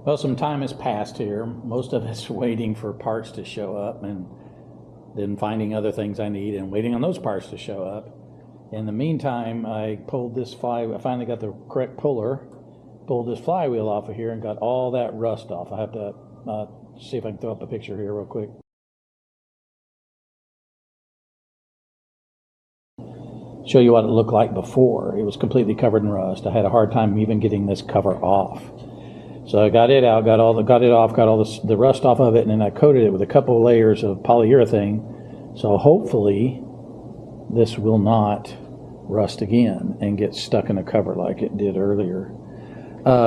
Well, some time has passed here. Most of us waiting for parts to show up and then finding other things I need and waiting on those parts to show up. In the meantime, I pulled this I finally got the correct puller, pulled this flywheel off of here and got all that rust off. I have to see if I can throw up a picture here real quick. Show you what it looked like before. It was completely covered in rust. I had a hard time even getting this cover off. So I got it out, got all the rust off of it, and then I coated it with a couple of layers of polyurethane. So hopefully this will not rust again and get stuck in a cover like it did earlier.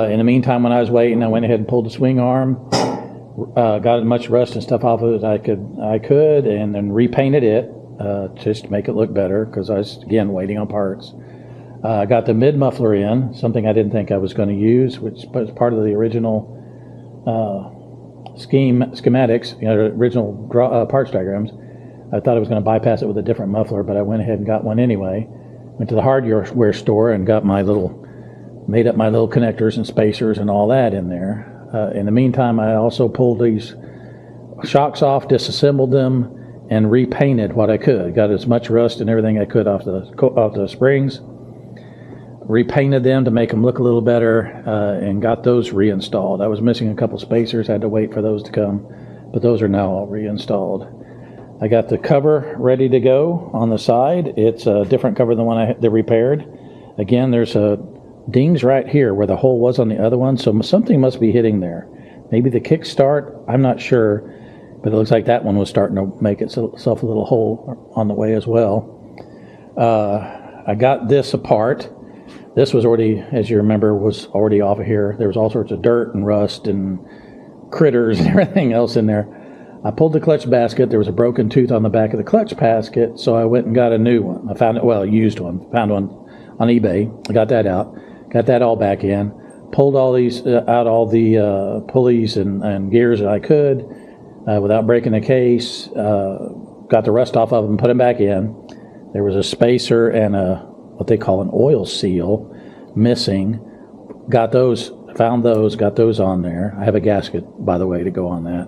In the meantime, when I was waiting, I went ahead and pulled the swing arm, got as much rust and stuff off of it as I could, and then repainted it just to make it look better because I was, again, waiting on parts. I got the mid muffler in, something I didn't think I was going to use, which was part of the original schematics, original parts diagrams. I thought I was going to bypass it with a different muffler, but I went ahead and got one anyway. Went to the hardware store and got made up my little connectors and spacers and all that in there. In the meantime, I also pulled these shocks off, disassembled them, and repainted what I could. Got as much rust and everything I could off the springs. Repainted them to make them look a little better, and got those reinstalled. I was missing a couple spacers, had to wait for those to come, but those are now all reinstalled. I got the cover ready to go on the side. It's a different cover than the one they repaired. Again, there's a dings right here where the hole was on the other one, so something must be hitting there. Maybe the kickstart, I'm not sure, but it looks like that one was starting to make itself a little hole on the way as well. I got this apart. This was already, as you remember, was already off of here. There was all sorts of dirt and rust and critters and everything else in there. I pulled the clutch basket. There was a broken tooth on the back of the clutch basket, so I went and got a new one. I found it, well, a used one. Found one on eBay. I got that out. Got that all back in. Pulled all these out, all the pulleys and gears that I could without breaking the case. Got the rust off of them, put them back in. There was a spacer and what they call an oil seal missing. Got those, found those, got those on there. I have a gasket, by the way, to go on that.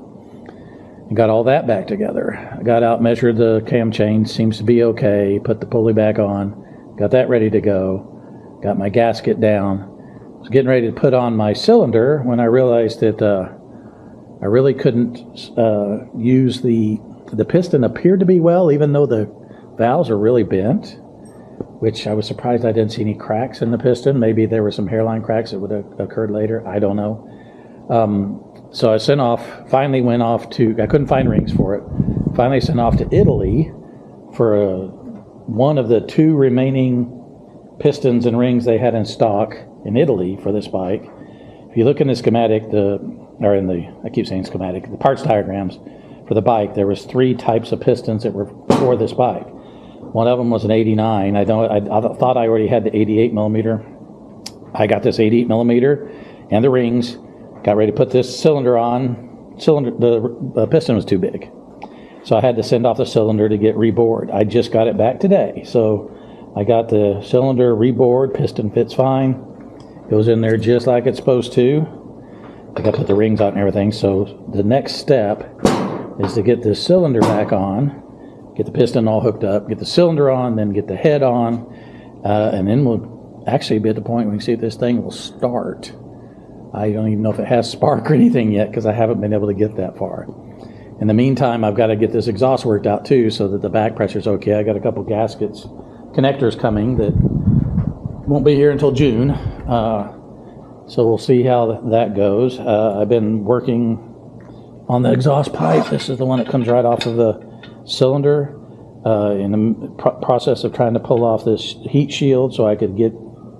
And got all that back together. I got out, measured the cam chain, seems to be okay, put the pulley back on, got that ready to go, got my gasket down. Was getting ready to put on my cylinder when I realized that I really couldn't use the piston appeared to be well, even though the valves are really bent, which I was surprised I didn't see any cracks in the piston. Maybe there were some hairline cracks that would have occurred later. I don't know. So I sent off, finally went off to, I couldn't find rings for it. Finally sent off to Italy for one of the two remaining pistons and rings they had in stock in Italy for this bike. If you look in the schematic, I keep saying schematic, the parts diagrams for the bike, there was three types of pistons that were for this bike. One of them was an 89. I thought I already had the 88 millimeter. I got this 88 millimeter and the rings. Got ready to put this cylinder on. The piston was too big, so I had to send off the cylinder to get rebored. I just got it back today, so I got the cylinder rebored. Piston fits fine. Goes in there just like it's supposed to. I got to put the rings on and everything. So the next step is to get the cylinder back on, get the piston all hooked up, get the cylinder on, then get the head on, and then we'll actually be at the point where we can see if this thing will start. I don't even know if it has spark or anything yet because I haven't been able to get that far. In the meantime, I've got to get this exhaust worked out too so that the back pressure's okay. I got a couple gaskets, connectors coming that won't be here until June. So we'll see how that goes. I've been working on the exhaust pipe. This is the one that comes right off of the cylinder. In the process of trying to pull off this heat shield so I could get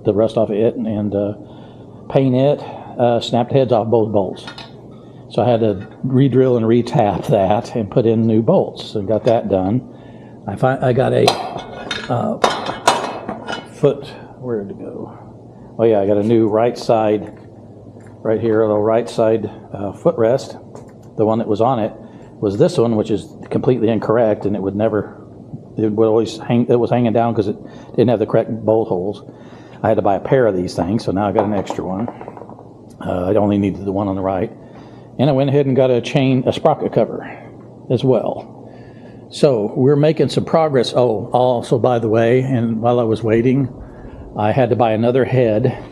the rust off of it and paint it. Snapped heads off both bolts. So I had to re-drill and re-tap that and put in new bolts. So got that done. I got a foot, where did it go? Oh yeah, I got a new right side, right here, a little right side footrest. The one that was on it was this one, which is completely incorrect, and it would always hang, it was hanging down because it didn't have the correct bolt holes. I had to buy a pair of these things, so now I got an extra one. I only needed the one on the right. And I went ahead and got a sprocket cover as well. So we're making some progress. Oh, also, by the way, and while I was waiting, I had to buy another head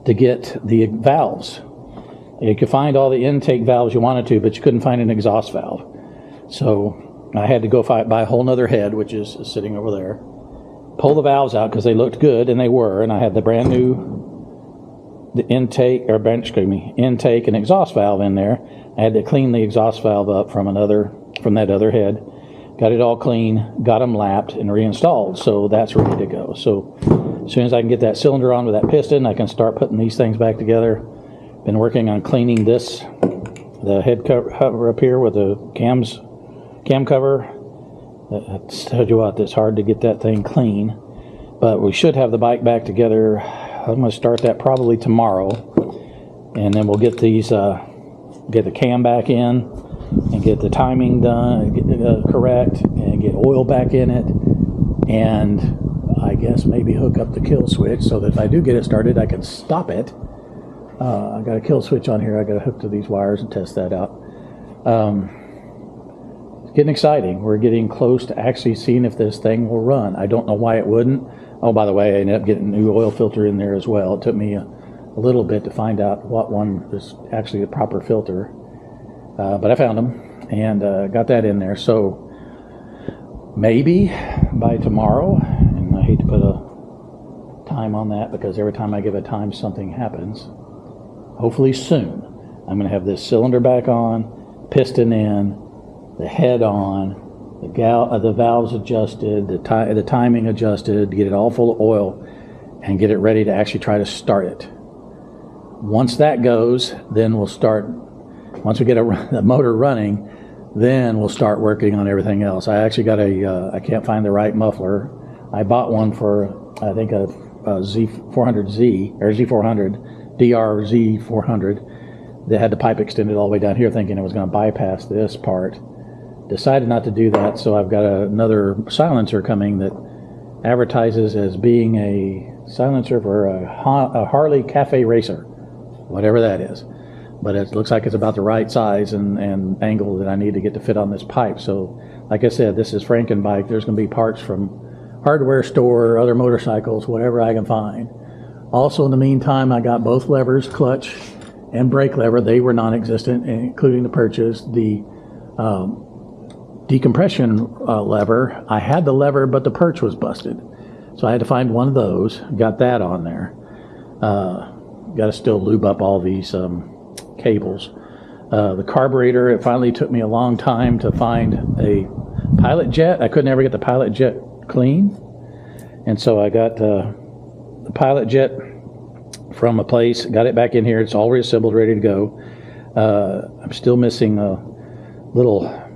to get the valves. You could find all the intake valves you wanted to, but you couldn't find an exhaust valve. So I had to go buy a whole nother head, which is sitting over there. Pull the valves out because they looked good, and they were. And I had the brand new intake and exhaust valve in there. I had to clean the exhaust valve up from that other head. Got it all clean, got them lapped and reinstalled. So that's ready to go. So as soon as I can get that cylinder on with that piston, I can start putting these things back together. Been working on cleaning the head cover up here with the cam cover. I tell you what, it's hard to get that thing clean. But we should have the bike back together. I'm going to start that probably tomorrow. And then we'll get these, get the cam back in and get the timing done, correct, and get oil back in it. And I guess maybe hook up the kill switch so that if I do get it started, I can stop it. I got a kill switch on here. I got to hook to these wires and test that out. It's getting exciting. We're getting close to actually seeing if this thing will run. I don't know why it wouldn't. Oh, by the way, I ended up getting a new oil filter in there as well. It took me a little bit to find out what one is actually the proper filter. But I found them and got that in there. So maybe by tomorrow, and I hate to put a time on that because every time I give a time something happens. Hopefully soon I'm going to have this cylinder back on, piston in, the head on, the valves adjusted, the timing adjusted, get it all full of oil, and get it ready to actually try to start it. Once that goes, then we'll start. Once we get the motor running, then we'll start working on everything else. I actually got I can't find the right muffler. I bought one for, I think, a Z400Z, or Z400, DRZ400, that had the pipe extended all the way down here, thinking it was going to bypass this part. Decided not to do that, so I've got another silencer coming that advertises as being a silencer for a Harley Cafe Racer, whatever that is. But it looks like it's about the right size and angle that I need to get to fit on this pipe. So, like I said, this is Frankenbike. There's going to be parts from hardware store, other motorcycles, whatever I can find. Also, in the meantime, I got both levers, clutch and brake lever. They were non-existent, including the purchase. The decompression lever, I had the lever, but the perch was busted. So I had to find one of those. Got that on there. Got to still lube up all these cables. The carburetor, it finally took me a long time to find a pilot jet. I couldn't ever get the pilot jet clean. And so I got the pilot jet from a place, got it back in here. It's all reassembled, ready to go. I'm still missing a little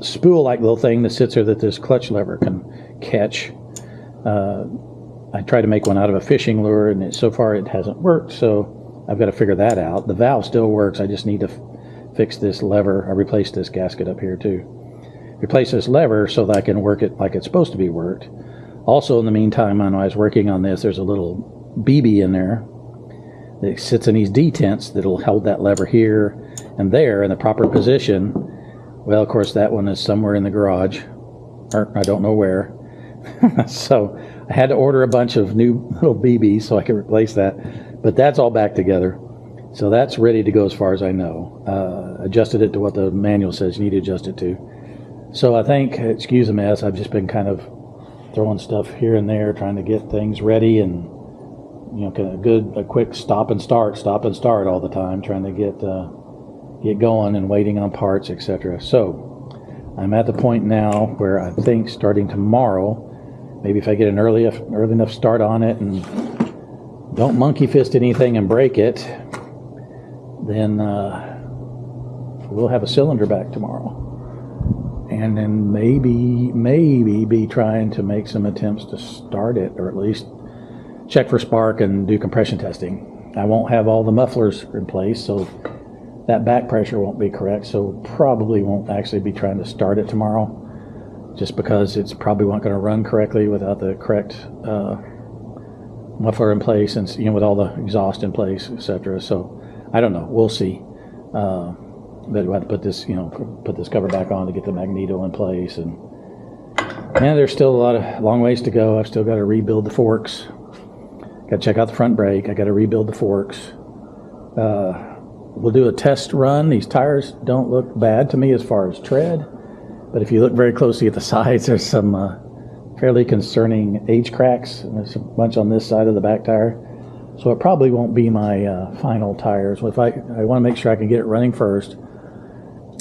spool-like little thing that sits there that this clutch lever can catch. I tried to make one out of a fishing lure, and so far it hasn't worked, so I've got to figure that out. The valve still works. I just need to fix this lever. I replaced this gasket up here too. Replace this lever so that I can work it like it's supposed to be worked. Also, in the meantime, when I was working on this, there's a little BB in there that sits in these detents that'll hold that lever here and there in the proper position. Well, of course, that one is somewhere in the garage, or I don't know where. So I had to order a bunch of new little BBs so I could replace that. But that's all back together. So that's ready to go as far as I know. Adjusted it to what the manual says you need to adjust it to. So I think, excuse the mess, I've just been kind of throwing stuff here and there, trying to get things ready and, you know, kind of a quick stop and start all the time, trying to get going and waiting on parts, etc. So I'm at the point now where I think starting tomorrow, maybe if I get an early enough start on it and don't monkey fist anything and break it, then we'll have a cylinder back tomorrow. And then maybe be trying to make some attempts to start it, or at least check for spark and do compression testing. I won't have all the mufflers in place, so that back pressure won't be correct, so probably won't actually be trying to start it tomorrow, just because it's probably not going to run correctly without the correct muffler in place and, you know, with all the exhaust in place, etc. So I don't know. We'll see. But we'll have to put this, put this cover back on to get the magneto in place. And there's still a long ways to go. I've still got to rebuild the forks. Got to check out the front brake. I got to rebuild the forks. We'll do a test run. These tires don't look bad to me as far as tread, but if you look very closely at the sides, there's some fairly concerning age cracks, and there's a bunch on this side of the back tire. So it probably won't be my final tires. If I want to make sure I can get it running first,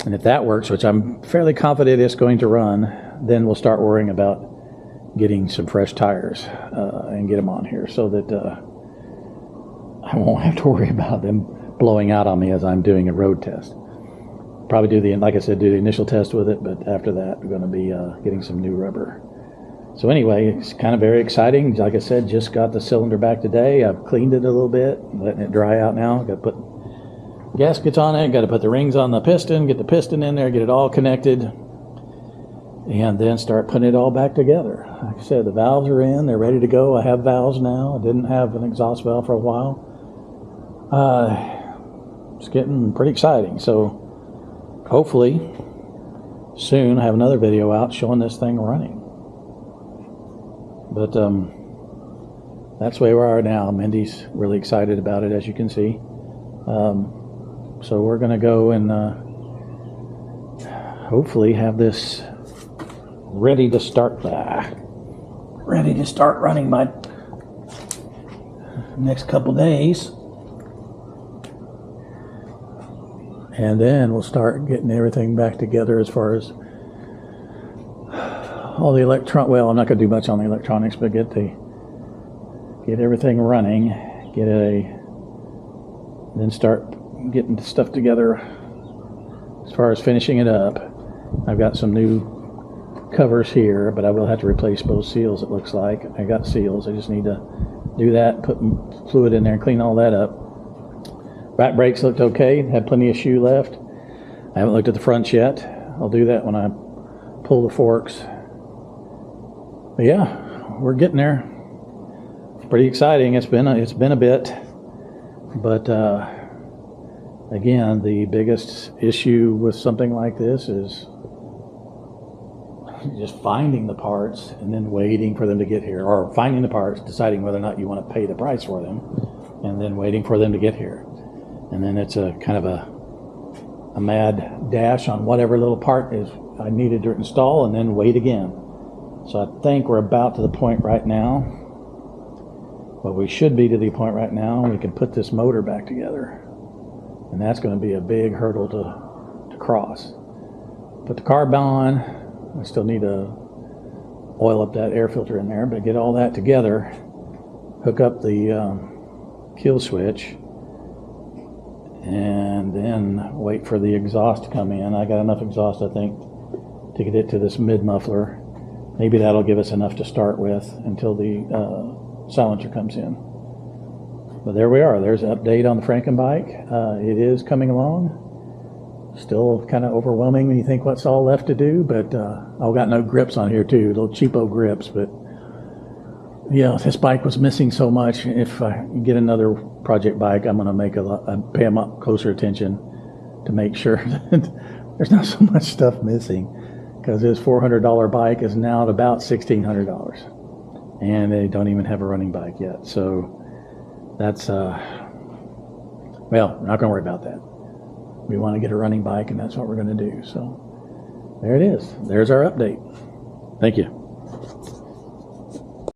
and if that works, which I'm fairly confident it's going to run, then we'll start worrying about getting some fresh tires and get them on here so that I won't have to worry about them blowing out on me as I'm doing a road test. Probably do the initial test with it, but after that we're going to be getting some new rubber. So anyway, it's kind of very exciting. Like I said, just got the cylinder back today. I've cleaned it a little bit, letting it dry out now. Got to put gaskets on it, got to put the rings on the piston, get the piston in there, get it all connected, and then start putting it all back together. Like I said, the valves are in, they're ready to go. I have valves now. I didn't have an exhaust valve for a while. It's getting pretty exciting. So hopefully soon I have another video out showing this thing running. But that's where we are now. Mindy's really excited about it, as you can see. So we're going to go and hopefully have this ready to start running by next couple days. And then we'll start getting everything back together as far as all the well, I'm not going to do much on the electronics, but get everything running, then start getting the stuff together as far as finishing it up. I've got some new covers here, but I will have to replace both seals, it looks like. I got seals. I just need to do that, put fluid in there and clean all that up. Back brakes looked okay, had plenty of shoe left. I haven't looked at the fronts yet. I'll do that when I pull the forks. But yeah, we're getting there. It's pretty exciting. It's been a bit, but again, the biggest issue with something like this is just finding the parts and then waiting for them to get here, or finding the parts, deciding whether or not you want to pay the price for them, and then waiting for them to get here. And then it's a kind of a mad dash on whatever little part is I needed to install, and then wait again. So I think we're about to the point right now, well, we should be to the point right now, we can put this motor back together. And that's going to be a big hurdle to cross. Put the carb on. I still need to oil up that air filter in there, but get all that together, hook up the kill switch, and then wait for the exhaust to come in. I got enough exhaust, I think, to get it to this mid muffler. Maybe that'll give us enough to start with until the silencer comes in. But there we are. There's an update on the Frankenbike. It is coming along. Still kind of overwhelming when you think what's all left to do, but I've got no grips on here too, little cheapo grips. But yeah, this bike was missing so much. If I get another project bike, I'm going to pay them up closer attention to make sure that there's not so much stuff missing, because this $400 bike is now at about $1,600, and they don't even have a running bike yet. So that's well, we're not going to worry about that. We want to get a running bike, and that's what we're going to do. So there it is. There's our update. Thank you.